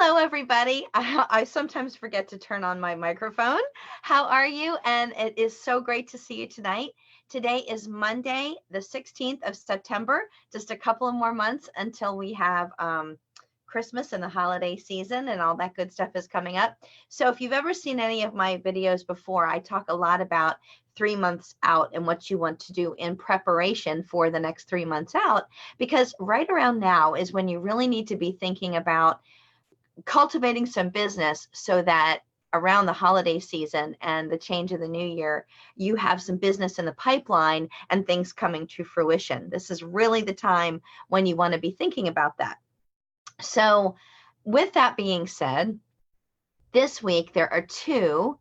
Hello, everybody. I sometimes forget to turn on my microphone. How are you? And it is so great to see you tonight. Today is Monday, the 16th of September, just a couple of more months until we have Christmas and the holiday season and all that good stuff is coming up. So if you've ever seen any of my videos before, I talk a lot about 3 months out and what you want to do in preparation for the next 3 months out, because right around now is when you really need to be thinking about cultivating some business so that around the holiday season and the change of the new year, you have some business in the pipeline and things coming to fruition. This is really the time when you want to be thinking about that. So with that being said, this week there are two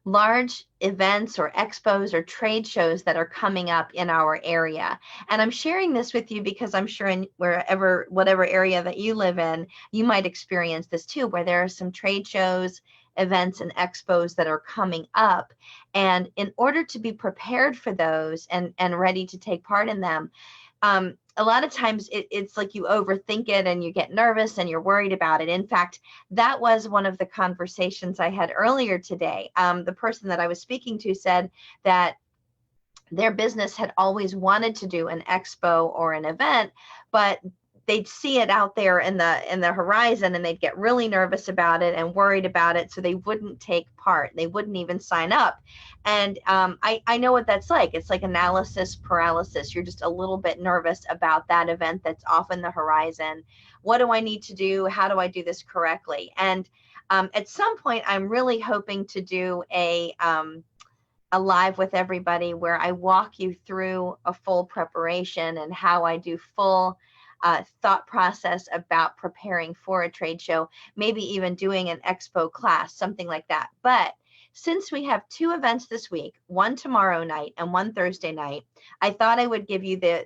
large events or expos or trade shows that are coming up in our area. And I'm sharing this with you because I'm sure in whatever area that you live in, you might experience this too, where there are some trade shows, events, and expos that are coming up. And in order to be prepared for those and ready to take part in them, a lot of times it's like you overthink it and you get nervous and you're worried about it. In fact, that was one of the conversations I had earlier today. The person that I was speaking to said that their business had always wanted to do an expo or an event, but they'd see it out there in the horizon and they'd get really nervous about it and worried about it, so they wouldn't take part. They wouldn't even sign up. And I know what that's like. It's like analysis paralysis. You're just a little bit nervous about that event that's off in the horizon. What do I need to do? How do I do this correctly? And at some point, I'm really hoping to do a live with everybody where I walk you through a full preparation and how I do full thought process about preparing for a trade show, maybe even doing an expo class, something like that. But since we have two events this week, one tomorrow night and one Thursday night, I thought I would give you the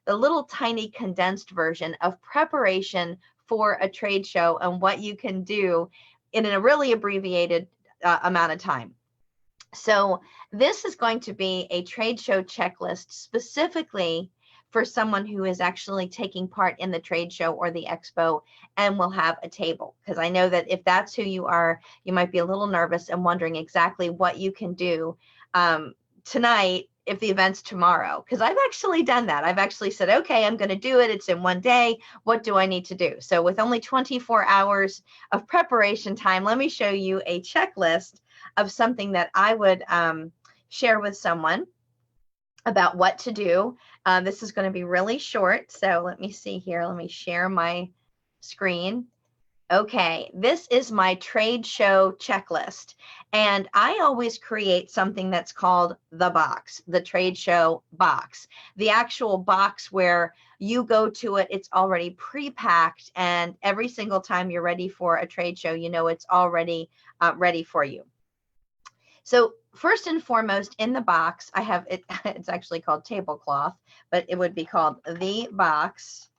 little tiny condensed version of preparation for a trade show and what you can do in a really abbreviated amount of time. So this is going to be a trade show checklist specifically for someone who is actually taking part in the trade show or the expo and will have a table. Because I know that if that's who you are, you might be a little nervous and wondering exactly what you can do tonight if the event's tomorrow. Because I've actually done that. I've actually said, okay, I'm going to do it. It's in one day. What do I need to do? So with only 24 hours of preparation time, let me show you a checklist of something that I would share with someone about what to do. This is going to be really short. So let me see here. Let me share my screen. Okay, this is my trade show checklist. And I always create something that's called the box, the trade show box, the actual box where you go to it, it's already pre-packed, and every single time you're ready for a trade show, you know it's already ready for you. So first and foremost in the box, I have it. It's actually called tablecloth, but it would be called the box.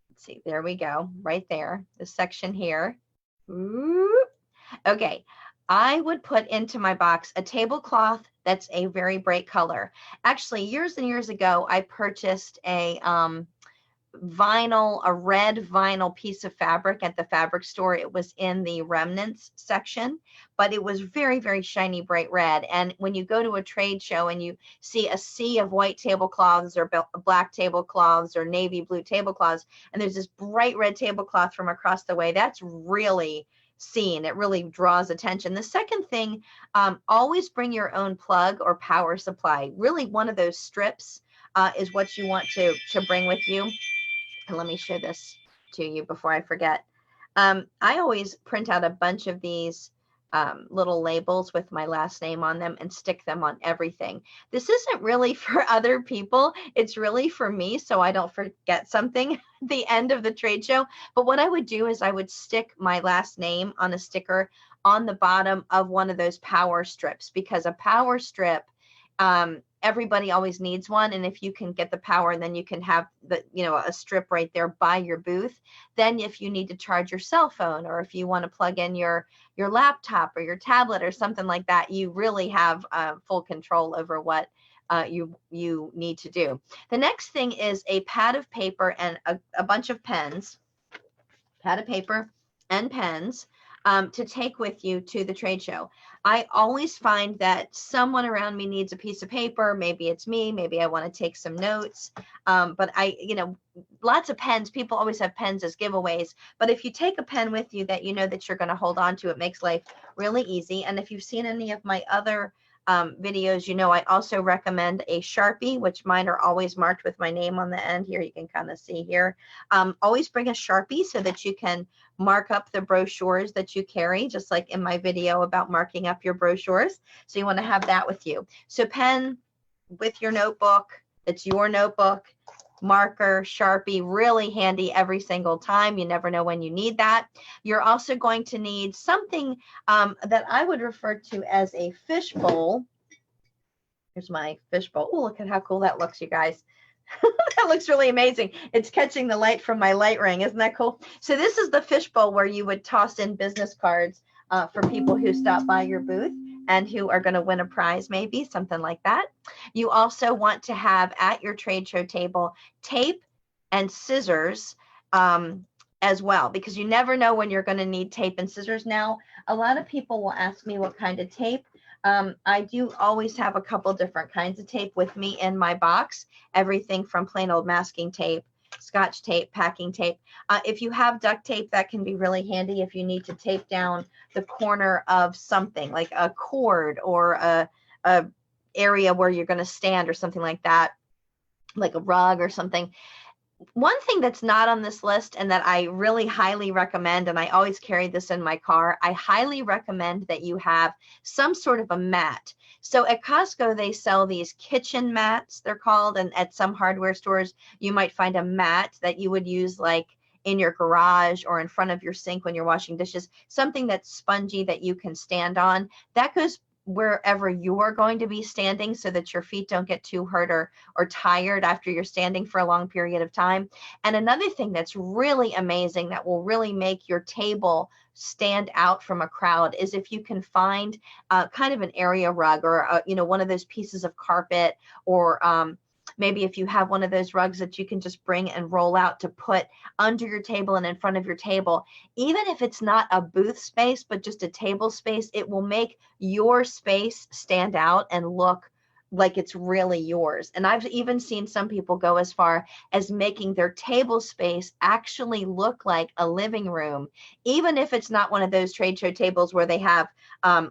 Let's see, there we go, right there, this section here. Ooh. Okay, I would put into my box a tablecloth that's a very bright color. Actually, years and years ago, I purchased a red vinyl piece of fabric at the fabric store. It was in the remnants section, but it was very, very shiny, bright red. And when you go to a trade show and you see a sea of white tablecloths or black tablecloths or navy blue tablecloths, and there's this bright red tablecloth from across the way, that's really seen. It really draws attention. The second thing, always bring your own plug or power supply. Really, one of those strips is what you want to bring with you. And let me show this to you before I forget. I always print out a bunch of these little labels with my last name on them and stick them on everything. This isn't really for other people. It's really for me, so I don't forget something at the end of the trade show. But what I would do is I would stick my last name on a sticker on the bottom of one of those power strips, because a power strip, everybody always needs one. And if you can get the power, then you can have a strip right there by your booth. Then if you need to charge your cell phone, or if you want to plug in your laptop or your tablet or something like that, you really have full control over what you need to do. The next thing is a pad of paper and a bunch of pens. pad of paper and pens to take with you to the trade show. I always find that someone around me needs a piece of paper. Maybe it's me. Maybe I want to take some notes. But lots of pens. People always have pens as giveaways. But if you take a pen with you that you know that you're going to hold on to, it makes life really easy. And if you've seen any of my other videos, I also recommend a Sharpie, which mine are always marked with my name on the end here. You can kind of see here. Always bring a Sharpie so that you can mark up the brochures that you carry, just like in my video about marking up your brochures. So you want to have that with you. So pen with your notebook, it's your notebook, marker, Sharpie, really handy every single time. You never know when you need that. You're also going to need something that I would refer to as a fish bowl. Here's my fish bowl. Oh, look at how cool that looks, you guys. That looks really amazing. It's catching the light from my light ring. Isn't that cool? So this is the fish bowl where you would toss in business cards for people who stop by your booth and who are going to win a prize, maybe something like that. You also want to have at your trade show table tape and scissors as well, because you never know when you're going to need tape and scissors. Now, a lot of people will ask me what kind of tape. I do always have a couple different kinds of tape with me in my box, everything from plain old masking tape, Scotch tape, packing tape. If you have duct tape, that can be really handy if you need to tape down the corner of something like a cord or a area where you're going to stand or something like that, like a rug or something. One thing that's not on this list and that I really highly recommend, and I always carry this in my car, I highly recommend that you have some sort of a mat. So at Costco, they sell these kitchen mats, they're called, and at some hardware stores, you might find a mat that you would use like in your garage or in front of your sink when you're washing dishes, something that's spongy that you can stand on. That goes wherever you're going to be standing so that your feet don't get too hurt or tired after you're standing for a long period of time. And another thing that's really amazing that will really make your table stand out from a crowd is if you can find kind of an area rug or one of those pieces of carpet, or maybe if you have one of those rugs that you can just bring and roll out to put under your table and in front of your table. Even if it's not a booth space, but just a table space, it will make your space stand out and look like it's really yours. And I've even seen some people go as far as making their table space actually look like a living room, even if it's not one of those trade show tables where they have,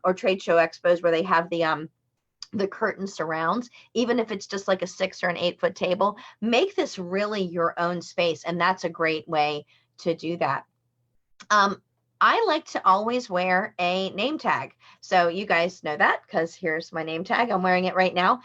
or trade show expos where they have the curtain surrounds. Even if it's just like a 6 or an 8 foot table, make this really your own space. And that's a great way to do that. I like to always wear a name tag. So you guys know that because here's my name tag. I'm wearing it right now.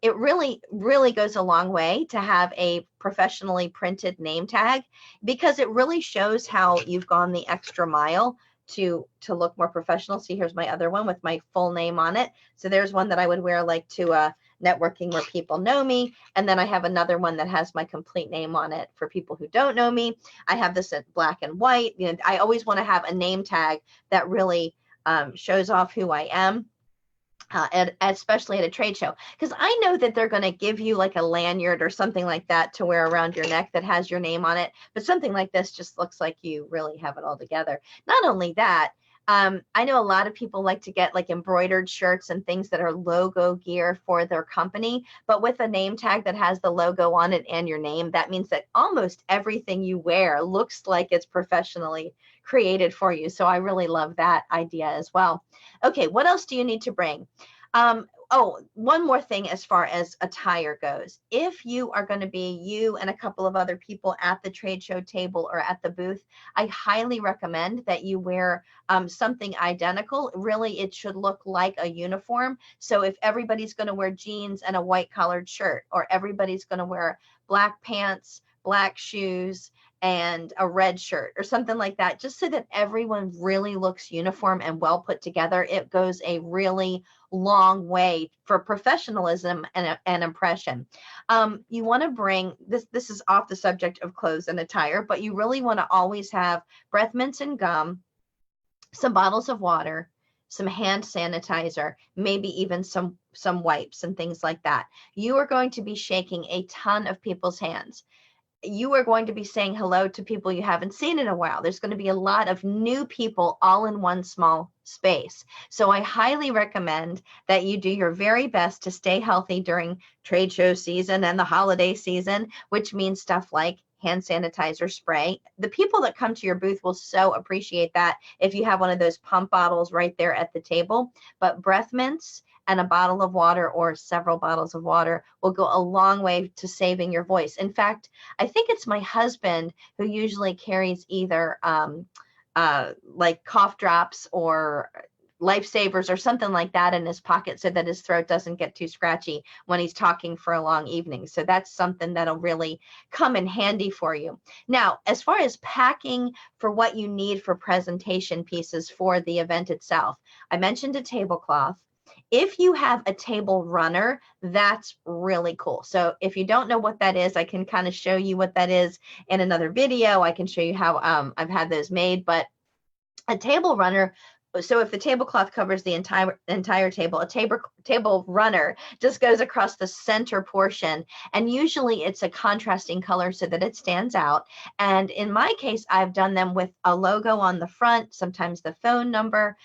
It really, really goes a long way to have a professionally printed name tag because it really shows how you've gone the extra mile to look more professional. See, here's my other one with my full name on it. So there's one that I would wear like to networking where people know me. And then I have another one that has my complete name on it for people who don't know me. I have this in black and white. I always want to have a name tag that really shows off who I am. Especially at a trade show, because I know that they're going to give you like a lanyard or something like that to wear around your neck that has your name on it. But something like this just looks like you really have it all together. Not only that, I know a lot of people like to get like embroidered shirts and things that are logo gear for their company, but with a name tag that has the logo on it and your name, that means that almost everything you wear looks like it's professionally created for you. So I really love that idea as well. Okay, what else do you need to bring? One more thing as far as attire goes. If you are going to be you and a couple of other people at the trade show table or at the booth, I highly recommend that you wear something identical. Really, it should look like a uniform. So if everybody's going to wear jeans and a white collared shirt, or everybody's going to wear black pants, black shoes, and a red shirt or something like that, just so that everyone really looks uniform and well put together, it goes a really long way for professionalism and impression. You want to bring this is off the subject of clothes and attire, but you really want to always have breath mints and gum, some bottles of water, some hand sanitizer, maybe even some wipes and things like that. You are going to be shaking a ton of people's hands. you are going to be saying hello to people you haven't seen in a while. There's going to be a lot of new people all in one small space. So I highly recommend that you do your very best to stay healthy during trade show season and the holiday season, which means stuff like hand sanitizer spray. The people that come to your booth will so appreciate that if you have one of those pump bottles right there at the table. But breath mints and a bottle of water or several bottles of water will go a long way to saving your voice. In fact, I think it's my husband who usually carries either like cough drops or lifesavers or something like that in his pocket so that his throat doesn't get too scratchy when he's talking for a long evening. So that's something that'll really come in handy for you. Now, as far as packing for what you need for presentation pieces for the event itself, I mentioned a tablecloth. If you have a table runner, that's really cool. So if you don't know what that is, I can kind of show you what that is in another video. I can show you how I've had those made, but a table runner, so if the tablecloth covers the entire table, a table runner just goes across the center portion, and usually it's a contrasting color so that it stands out. And in my case, I've done them with a logo on the front, sometimes the phone number.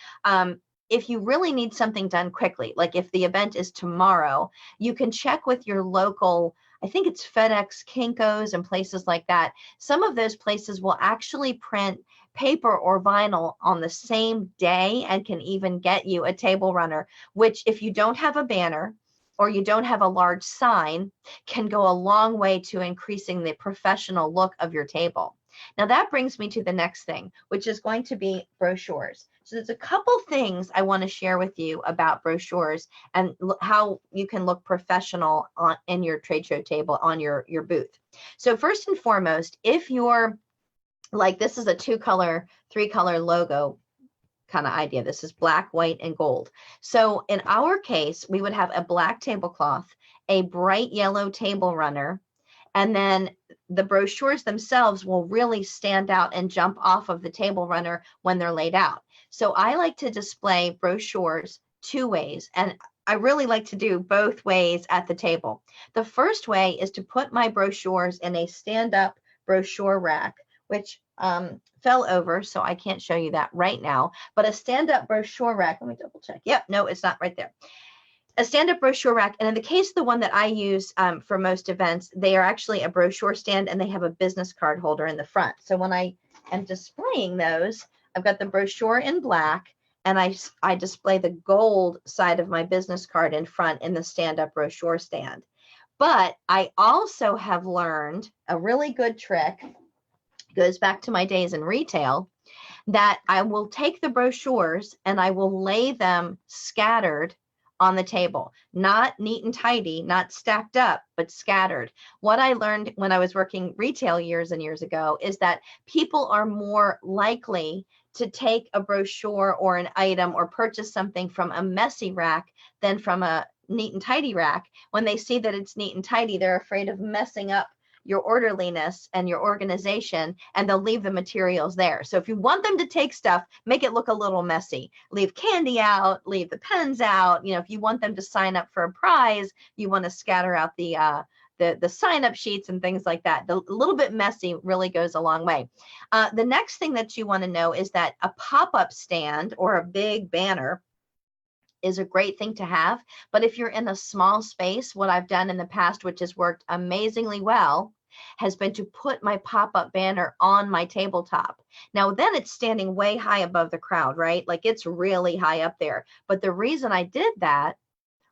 If you really need something done quickly, like if the event is tomorrow, you can check with your local, I think it's FedEx, Kinko's, and places like that. Some of those places will actually print paper or vinyl on the same day and can even get you a table runner, which if you don't have a banner or you don't have a large sign, can go a long way to increasing the professional look of your table. Now that brings me to the next thing, which is going to be brochures. So there's a couple things I want to share with you about brochures and how you can look professional in your trade show table on your booth. So first and foremost, if you're like, this is a 2-color, 3-color logo kind of idea. This is black, white, and gold. So in our case, we would have a black tablecloth, a bright yellow table runner, and then the brochures themselves will really stand out and jump off of the table runner when they're laid out. So I like to display brochures 2 ways, and I really like to do both ways at the table. The first way is to put my brochures in a stand-up brochure rack, which fell over, so I can't show you that right now, but a stand-up brochure rack, let me double check. Yep, no, it's not right there. A stand-up brochure rack, and in the case of the one that I use for most events, they are actually a brochure stand and they have a business card holder in the front. So when I am displaying those, I've got the brochure in black and I display the gold side of my business card in front in the stand-up brochure stand. But I also have learned a really good trick, goes back to my days in retail, that I will take the brochures and I will lay them scattered on the table, not neat and tidy, not stacked up, but scattered. What I learned when I was working retail years and years ago is that people are more likely to take a brochure or an item or purchase something from a messy rack than from a neat and tidy rack. When they see that it's neat and tidy, they're afraid of messing up your orderliness and your organization, and they'll leave the materials there. So if you want them to take stuff, make it look a little messy. Leave candy out, leave the pens out. You know, if you want them to sign up for a prize, you want to scatter out the sign-up sheets and things like that. A little bit messy really goes a long way. The next thing that you want to know is that a pop-up stand or a big banner is a great thing to have. But if you're in a small space, what I've done in the past, which has worked amazingly well, has been to put my pop-up banner on my tabletop. Now then it's standing way high above the crowd, right? Like it's really high up there. But the reason I did that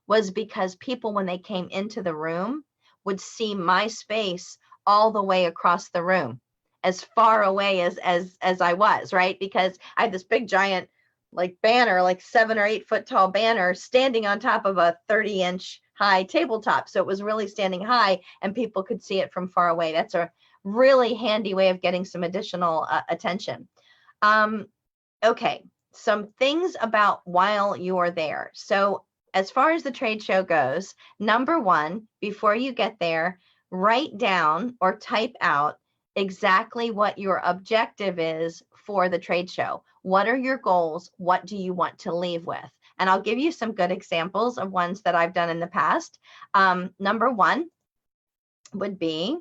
was because people, when they came into the room, would see my space all the way across the room, as far away as I was, right? Because I had this big giant like banner, like 7 or 8 foot tall banner standing on top of a 30-inch high tabletop. So it was really standing high and people could see it from far away. That's a really handy way of getting some additional attention. Okay, some things about while you're there. So as far as the trade show goes, number 1, before you get there, write down or type out exactly what your objective is for the trade show. What are your goals? What do you want to leave with? And I'll give you some good examples of ones that I've done in the past. Number 1 would be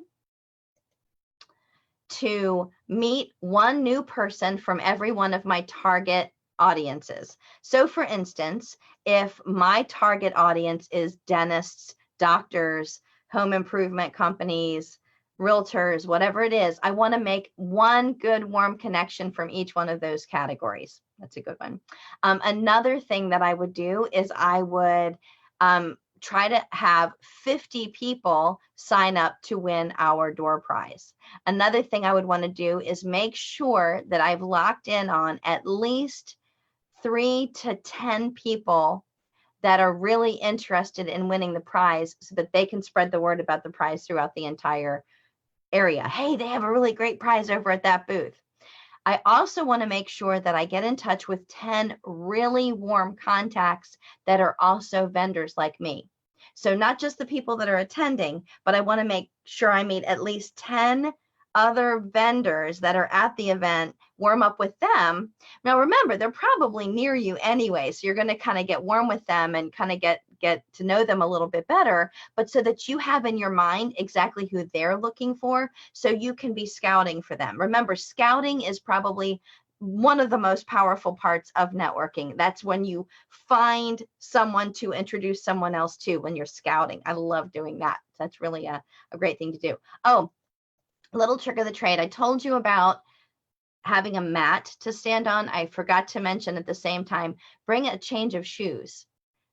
to meet one new person from every one of my target audiences. So for instance, if my target audience is dentists, doctors, home improvement companies, realtors, whatever it is, I want to make one good warm connection from each one of those categories. That's a good one. Another thing that I would do is I would try to have 50 people sign up to win our door prize. Another thing I would want to do is make sure that I've locked in on at least 3 to 10 people that are really interested in winning the prize so that they can spread the word about the prize throughout the entire area. Hey, they have a really great prize over at that booth. I also want to make sure that I get in touch with 10 really warm contacts that are also vendors like me. So not just the people that are attending, but I want to make sure I meet at least 10 other vendors that are at the event, warm up with them. Now, remember, they're probably near you anyway, so you're going to kind of get warm with them and kind of get to know them a little bit better, but so that you have in your mind exactly who they're looking for, so you can be scouting for them. Remember, scouting is probably one of the most powerful parts of networking. That's when you find someone to introduce someone else to when you're scouting. I love doing that. That's really a great thing to do. Oh, little trick of the trade. I told you about having a mat to stand on. I forgot to mention at the same time, bring a change of shoes.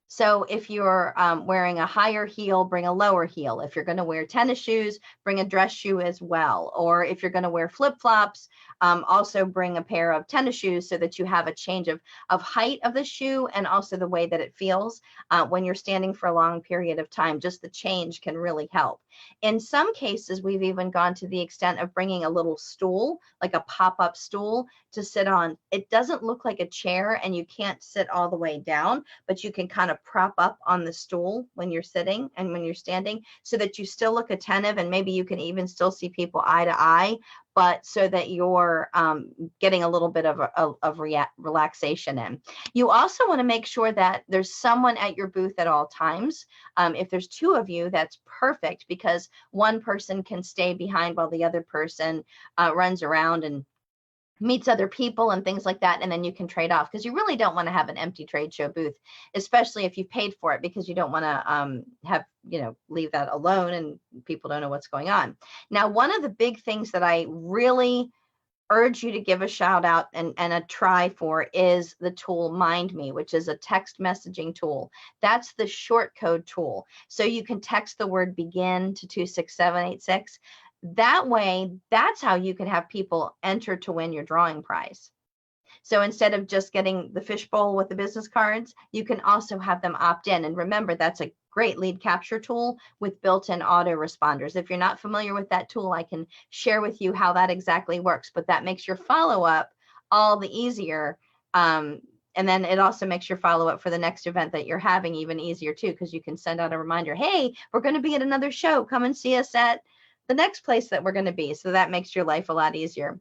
So if you're wearing a higher heel, bring a lower heel. If you're going to wear tennis shoes, bring a dress shoe as well. Or if you're going to wear flip-flops, also bring a pair of tennis shoes so that you have a change of height of the shoe and also the way that it feels when you're standing for a long period of time. Just the change can really help. In some cases, we've even gone to the extent of bringing a little stool, like a pop-up stool to sit on. It doesn't look like a chair and you can't sit all the way down, but you can kind of prop up on the stool when you're sitting and when you're standing so that you still look attentive, and maybe you can even still see people eye to eye, but so that you're getting a little bit of relaxation in. You also want to make sure that there's someone at your booth at all times. If there's 2 of you, that's perfect, because one person can stay behind while the other person runs around and meets other people and things like that, and then you can trade off, because you really don't want to have an empty trade show booth, especially if you've paid for it, because you don't want to leave that alone and people don't know what's going on. Now, one of the big things that I really urge you to give a shout out and a try for is the tool Mind Me, which is a text messaging tool. That's the short code tool. So you can text the word begin to 26786. That way, that's how you can have people enter to win your drawing prize. So instead of just getting the fishbowl with the business cards, you can also have them opt in. And remember, that's a great lead capture tool with built-in autoresponders. If you're not familiar with that tool, I can share with you how that exactly works, but that makes your follow-up all the easier. And then it also makes your follow-up for the next event that you're having even easier too, because you can send out a reminder, hey, we're going to be at another show. Come and see us at the next place that we're going to be. So that makes your life a lot easier.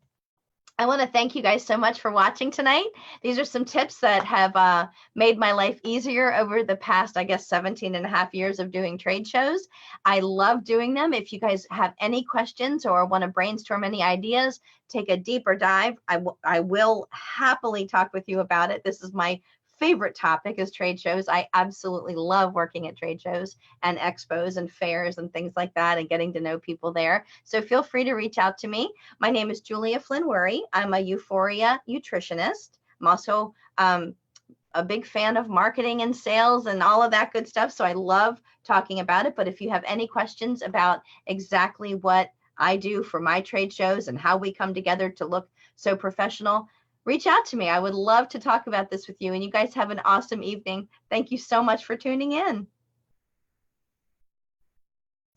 I want to thank you guys so much for watching tonight. These are some tips that have made my life easier over the past, 17 and a half years of doing trade shows. I love doing them. If you guys have any questions or want to brainstorm any ideas, take a deeper dive. I will happily talk with you about it. This is my favorite topic, is trade shows. I absolutely love working at trade shows and expos and fairs and things like that, and getting to know people there. So feel free to reach out to me. My name is Julia Flynn Worry. I'm a Euphoria nutritionist. I'm also a big fan of marketing and sales and all of that good stuff. So I love talking about it. But if you have any questions about exactly what I do for my trade shows and how we come together to look so professional, reach out to me. I would love to talk about this with you. And you guys have an awesome evening. Thank you so much for tuning in.